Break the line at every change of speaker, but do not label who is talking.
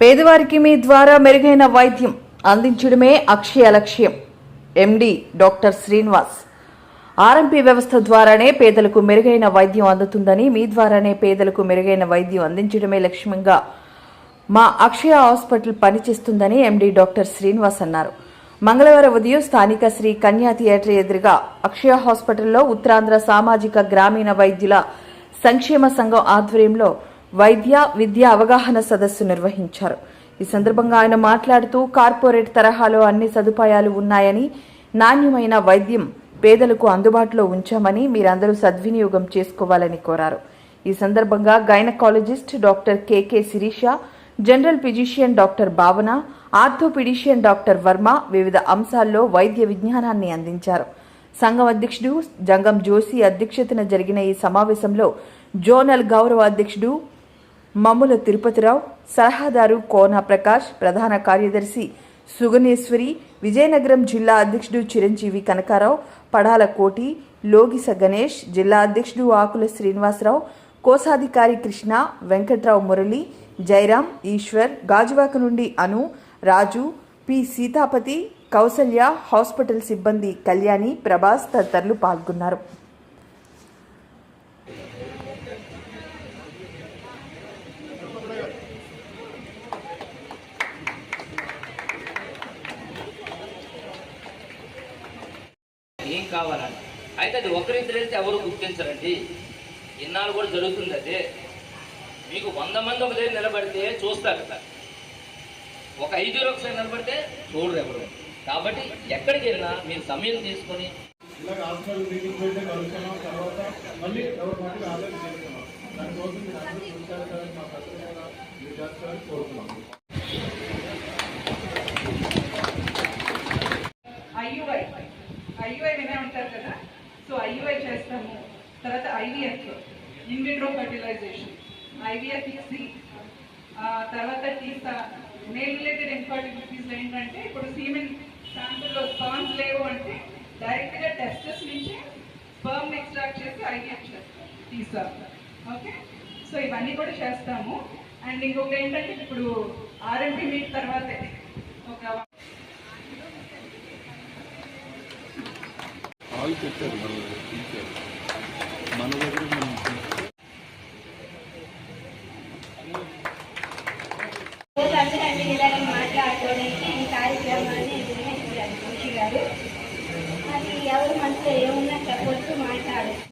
పేదవారికి మీ ద్వారా మెరుగైన వైద్యం అందించడమే అక్షయ లక్ష్యం. MD doctor Srinivas. ఆర్ఎంపీ వ్యవస్థ ద్వారానే పేదలకు మెరుగైన వైద్యం అందుతుందని, మీ ద్వారానే పేదలకు మెరుగైన వైద్యం అందించడమే లక్ష్యంగా మా అక్షయ హాస్పిటల్ పనిచేస్తుందని ఎండి డాక్టర్ శ్రీనివాస్ అన్నారు. మంగళవారం ఉదయం స్థానిక శ్రీ కన్యా థియేటర్ ఎదురుగా అక్షయ హాస్పిటల్లో ఉత్తరాంధ్ర సామాజిక గ్రామీణ వైద్యుల సంక్షేమ సంఘం ఆధ్వర్యంలో వైద్య విద్య అవగాహన సదస్సు నిర్వహించారు. ఈ సందర్భంగా ఆయన మాట్లాడుతూ కార్పొరేట్ తరహాలో అన్ని సదుపాయాలు ఉన్నాయని, నాణ్యమైన వైద్యం పేదలకు అందుబాటులో ఉంచామని మీరందరూ సద్వినియోగం చేసుకోవాలని కోరారు. ఈ సందర్భంగా gynaecologist doctor K K Shirisha, general physician doctor Bhavana, orthopedician doctor Varma వివిధ అంశాల్లో వైద్య విజ్ఞానాన్ని అందించారు. సంఘం అధ్యక్షుడు జంగం జోషి అధ్యక్షతన జరిగిన ఈ సమావేశంలో జోనల్ గౌరవ అధ్యక్షుడు మమ్ముల తిరుపతిరావు, సలహాదారు కోన ప్రకాష్, ప్రధాన కార్యదర్శి సుగనేశ్వరి, విజయనగరం జిల్లా అధ్యక్షుడు చిరంజీవి కనకారావు, పడాల కోటి, లోగిస గణేష్, జిల్లా అధ్యక్షుడు ఆకుల శ్రీనివాసరావు, కోశాధికారి కృష్ణ, వెంకట్రావు మురళి, జయరాం, ఈశ్వర్, గాజువాక నుండి అను, రాజు, పి సీతాపతి, కౌసల్య, హాస్పిటల్ సిబ్బంది కళ్యాణి, ప్రభాస్ తదితరులు పాల్గొన్నారు.
ఏం కావాలండి అయితే అది ఒకరిద్దరు వెళ్తే ఎవరు గుర్తించరండి. ఇన్నాళ్ళు కూడా జరుగుతుంది. అదే మీకు 100 మంది ఒక దగ్గర నిలబడితే చూస్తారు కదా, ఒక 5 ఒకసారి నిలబడితే చూడరు ఎవరు. కాబట్టి ఎక్కడికి వెళ్ళినా మీరు సమయం తీసుకొని
ఐయుఐ వినే ఉంటారు కదా. సో ఐయుఐ చేస్తాము. తర్వాత ఐవీఎఫ్, ఇన్విట్రో ఫర్టిలైజేషన్, ఐవీఎఫ్సి, తర్వాత టీసా. మేల్ రిలేటెడ్ ఇన్ఫర్టిలిటీస్ ఏంటంటే ఇప్పుడు సీమెన్ శాంపుల్లో స్పర్మ్స్ లేవు అంటే డైరెక్ట్గా టెస్టెస్ నుంచి స్పర్మ్ ఎక్స్ట్రాక్ట్ చేసి ఐవీఎఫ్ చేస్తాం, టీసా. ఓకే, సో ఇవన్నీ కూడా చేస్తాము. అండ్ ఇంకొకటి ఏంటంటే ఇప్పుడు ఆర్ఎంపీ మీట్ తర్వాతే ఒక
పెట్టారు మన దగ్గర
మాట్లాడుకోవడానికి ఈ కార్యక్రమాన్ని నిర్వహించారు. ఖుషి గారు అది ఎవరు మనసులో ఏమున్నా చెప్పొచ్చు, మాట్లాడచ్చు.